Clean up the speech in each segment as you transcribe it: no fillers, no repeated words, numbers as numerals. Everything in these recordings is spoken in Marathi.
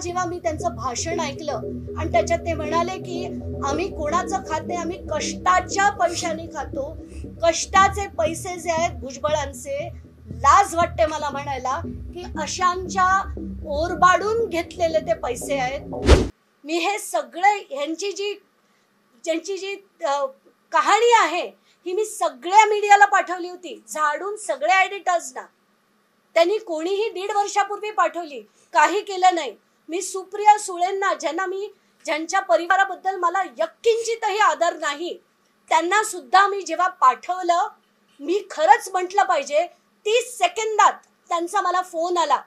जेव्हा मी त्यांचं भाषण ऐकलं आणि त्याच्यात ते म्हणाले की आम्ही कोणाचं खात नाही, आम्ही कष्टाच्या पैशाने खातो, कष्टाचे पैसे जे आहेत भुजबळांचे, लाज वाटते मला म्हणायला की अशांच्या ओरबाडून घेतलेले ते पैसे आहेत। मी हे सगळे ज्यांची जी कहाणी आहे ही मी सगळ्या मीडियाला पाठवली होती, झाडून सगळ्या एडिटर्सना। त्यांनी कोणीही 1.5 वर्षापूर्वी पाठवली, काही केलं नाही। मी सुप्रिया सुळेंना, ज्यांच्या परिवाराबद्दल मला यत्किंचितही आदर नाही, त्यांना सुद्धा मी जेव्हा पाठवलं, मी खरंच म्हटलं पाहिजे 30 सेकंदात त्यांचा मला फोन आला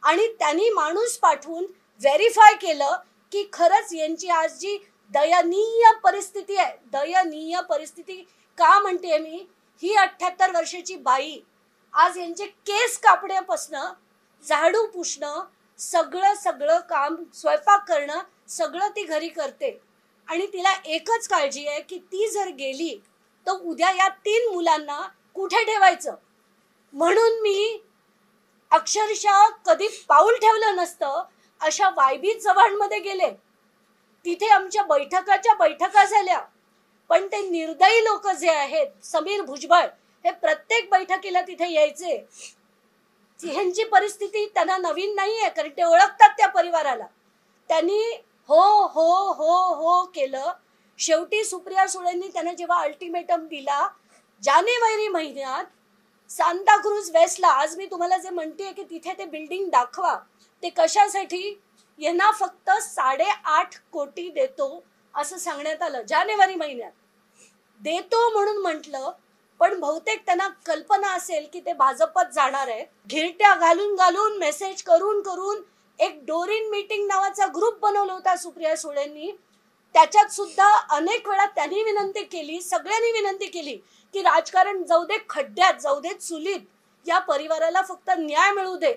आणि त्यांनी माणूस पाठवून व्हेरीफाय केलं की खरंच यांची आज जी दयनीय परिस्थिती आहे, दयनीय परिस्थिती का म्हणते मी, ही 78 वर्षाची बाई आज यांचे केस कापण्यापासनं झाडू पुसणं, सगळं काम, स्वयंपाक करणं, सगळं ती घरी करते आणि तिला एकच काळजी आहे की ती जर गेली तर उद्या या 3 मुलांना कुठे ठेवायचं। म्हणून मी अक्षरशः कधी पाऊल ठेवलं नसतं अशा वायबी चव्हाणमध्ये गेले, तिथे आमच्या बैठका झाल्या, पण ते निर्दयी लोक जे आहेत, समीर भुजबळ, हे प्रत्येक बैठकीला तिथे यायचे। ह्यांची परिस्थिती त्यांना नवीन नाहीये, कारण ते ओळखतात त्या परिवाराला। त्यांनी हो हो हो हो केलं। शेवटी सुप्रिया सुळेंनी त्यांना जेव्हा अल्टिमेटम दिला जानेवारी महिन्यात सांताक्रूज वेस्टला, आज मी तुम्हाला जे म्हणते की तिथे ते बिल्डिंग दाखवा, ते कशासाठी, यांना फक्त 8.5 कोटी देतो असं सांगण्यात आलं। जानेवारी महिन्यात देतो म्हणून म्हटलं, पण बहुतेक त्यांना कल्पना असेल की ते भाजपत जाणार आहे। घिरट्या घालून मेसेज करून एक डोरिन मीटिंग नावाचा ग्रुप बनवला होता सुप्रिया सुळेंनी। त्याच्यात सुद्धा अनेक वेळा त्यांनी विनंती केली, सगळ्यांनी विनंती केली की राजकारण जाऊ दे खड्ड्यात, जाऊ दे चुलीत, या परिवाराला फक्त न्याय मिळू दे।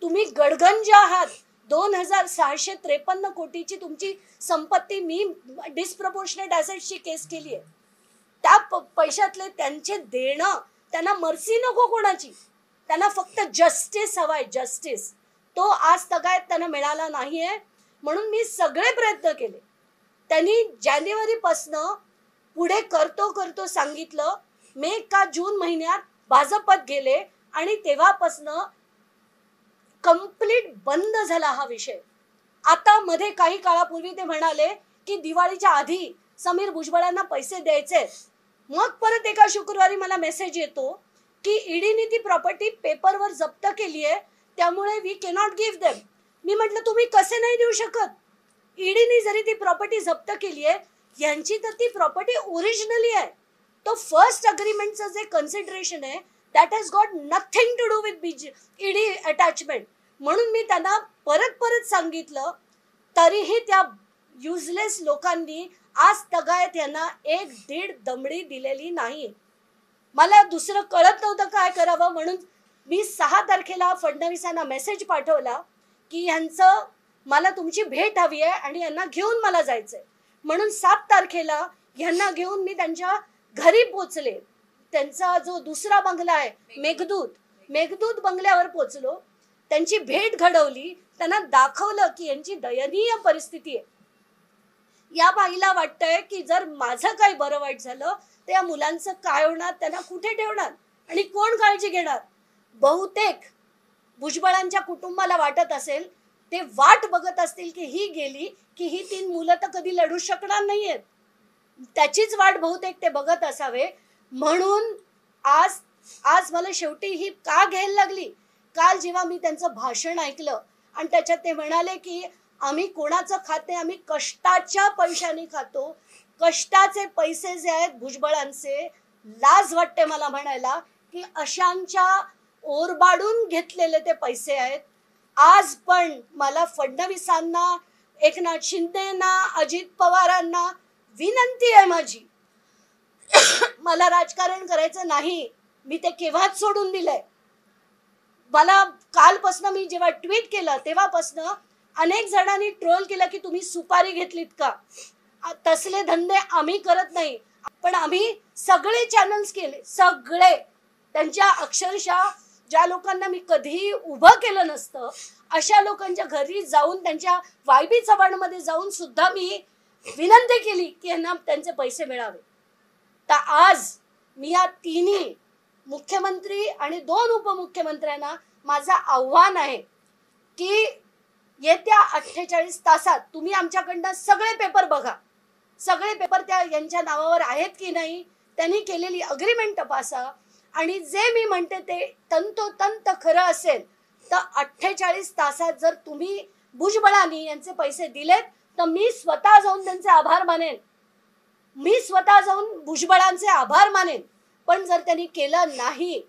तुम्ही गडगंज आहात, 2653 कोटीची तुमची संपत्ती, मी डिस्प्रपोर्शनेट ॲसेट्सची केस केली आहे, त्या पैशातले त्यांचे देणं, त्यांना मर्सी नको कोणाची, त्यांना फक्त जस्टिस हवाय, जस्टिस। तो आज तगायत त्यांना मिळाला नाहीये, म्हणून मी सगळे प्रयत्न केले। त्यांनी जानेवारीपासनं पुढे करतो सांगितलं, मे का जून महिन्यात भाजपत गेले आणि तेव्हापासनं कंप्लीट बंद झाला हा विषय। आता मध्ये काही काळापूर्वी ते म्हणाले की दिवाळीच्या आधी समीर भुजबळांना पैसे द्यायचे। मग परत एका शुक्रवारी मला मेसेज येतो की ईडीने ती प्रॉपर्टी पेपरवर जप्त केली आहे, त्यामुळे वी कॅनॉट गिव्ह देम। मी म्हटलं तुम्ही कसे नाही देऊ शकत, ईडीने जरी ती प्रॉपर्टी जप्त केली आहे, यांची तर ती प्रॉपर्टी ओरिजिनली आहे। तो फर्स्ट अग्रीमेंटचं जे कन्सिडरेशन आहे that has got nothing to do with ED attachment. म्हणून मी त्यांना परत सांगितलं, तरीही त्या युजलेस लोकांनी आज तगायत यांना 1-1.5 दमडी दिलेली नाही। मला दुसरं कळत नव्हतं काय करावं, म्हणून मी 6 तारखेला फडणवीसांना मेसेज पाठवला की यांचं मला तुमची भेट हवी आहे आणि यांना घेऊन मला जायचंय। म्हणून 7 तारखेला यांना घेऊन मी त्यांच्या घरी पोचले। त्यांचा जो दुसरा बंगला आहे मेघदूत बंगल्यावर पोचलो, त्यांची भेट घडवली, त्यांना दाखवलं की यांची दयनीय परिस्थिती आहे। या बाईला वाटतंय की जर माझं काही बरं वाईट झालं तर या मुलांचं काय होणार, त्यांना कुठे ठेवणार आणि कोण काळजी घेणार। बहुतेक भुजबळांच्या कुटुंबाला वाटत असेल, ते वाट बघत असतील की ही गेली की ही 3 मुलं तर कधी लढू शकणार नाहीयेत, त्याचीच वाट बहुतेक ते बघत असावे। म्हणून आज मला शेवटी ही का घ्यायला लागली, काल जेव्हा मी त्यांचं भाषण ऐकलं आणि त्याच्यात ते म्हणाले की आम्ही कोणाचं खात नाही, आम्ही कष्टाच्या पैशाने खातो, कष्टाचे पैसे जे आहेत भुजबळांचे, लाज वाटते मला म्हणायला की अशांच्या ओरबाडून घेतलेले ते पैसे आहेत। आज पण मला फडणवीसांना, एकनाथ शिंदेना, अजित पवारांना विनंती आहे माझी, मला राजकारण करायचं नाही, मी ते केव्हाच सोडून दिलंय। मला कालपासनं मी जेव्हा ट्विट केलं तेव्हापासनं अनेक जणांनी ट्रोल केलं की तुम्ही सुपारी घेतलीत का, तसले धंदे आम्ही करत नाही। पण आम्ही सगळे चॅनल्स केले, सगळे, त्यांच्या अक्षरशः ज्या लोकांना मी कधीही उभं केलं नसतं अशा लोकांच्या घरी जाऊन त्यांच्या वायबी चव्हाणमध्ये जाऊन सुद्धा मी विनंती केली की यांना त्यांचे पैसे मिळावे. तर आज मी या तिन्ही मुख्यमंत्री आणि 2 उपमुख्यमंत्र्यांना माझं आव्हान आहे की येत्या 48 तासात तुम्ही आमच्याकडनं सगळे पेपर बघा, सगळे पेपर त्या यांच्या नावावर आहेत की नाही, त्यांनी केलेली अग्रीमेंट तपासा आणि जे मी म्हणते ते तंतोतंत खरं असेल तर 48 तासात जर तुम्ही भुजबळांनी यांचे पैसे दिलेत तर मी स्वतः जाऊन त्यांचे आभार मानेन, मी स्वतः जाऊन भुजबळांचे आभार मानेन. पण जर त्यांनी केलं नाही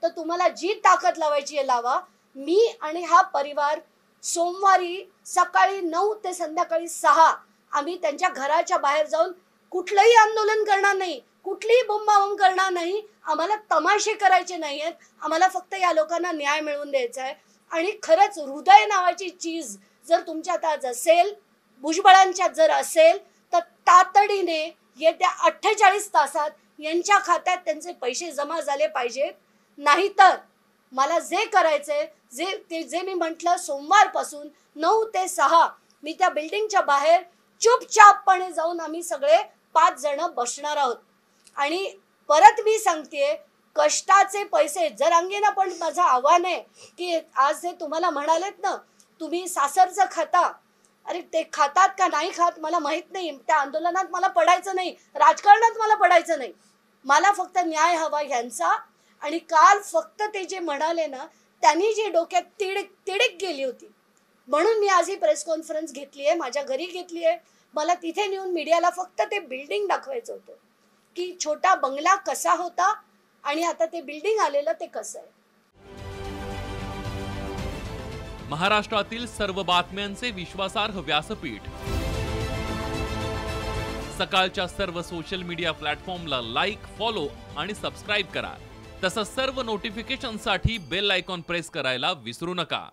तर तुम्हाला जी ताकद लावायची आहे लावा. मी आणि हा परिवार सोमवारी सकाळी 9 ते संध्याकाळी 6 आम्ही त्यांच्या घराच्या बाहेर जाऊन कुठलंही आंदोलन करणार नाही, कुठलीही बोंबाबोंब करणार नाही. आम्हाला तमाशे करायचे नाही आहेत, आम्हाला फक्त या लोकांना न्याय मिळवून द्यायचा आहे. आणि खरंच हृदय नावाची चीज जर तुमच्यात आज असेल, भुजबळांच्यात जर असेल तर तातडीने येत्या 48 तासात यांच्या खात्यात त्यांचे पैसे जमा झाले पाहिजेत. नाहीतर मला जे करायचंय जे मी म्हटलं सोमवारपासून 9 ते 6 मी त्या बिल्डिंगच्या बाहेर चुपचापपणे जाऊन आम्ही सगळे 5 जण बसणार आहोत. आणि परत मी सांगतेय, कष्टाचे पैसे जर अंगेना, पण माझं आव्हान आहे की आज जे तुम्हाला म्हणालेत ना तुम्ही सासरचं खाता, अरे ते खातात का नाही खात मला माहित नाही. त्या आंदोलनात मला पडायचं नाही, राजकारणात मला पडायचं नाही, मला फक्त न्याय हवा ह्यांचा. आणि काल फक्त ते जे म्हणाले ना त्यांनी जी डोक्यात तिडक गेली होती म्हणून मी आज ही प्रेस कॉन्फरन्स घेतली आहे, माझ्या घरी घेतली आहे. मला तिथे नेऊन मीडियाला फक्त ते बिल्डिंग दाखवायचं होतं की छोटा बंगला कसा होता आणि आता ते बिल्डिंग आलेलं ते कसं आहे. महाराष्ट्रातील सर्व बातम्यांचे विश्वासार्ह व्यासपीठ, सकाळच्या सर्व सोशल मीडिया प्लॅटफॉर्मला लाईक, फॉलो आणि सबस्क्राईब करा. तसंच सर्व नोटिफिकेशनसाठी बेल आयकॉन प्रेस करायला विसरू नका.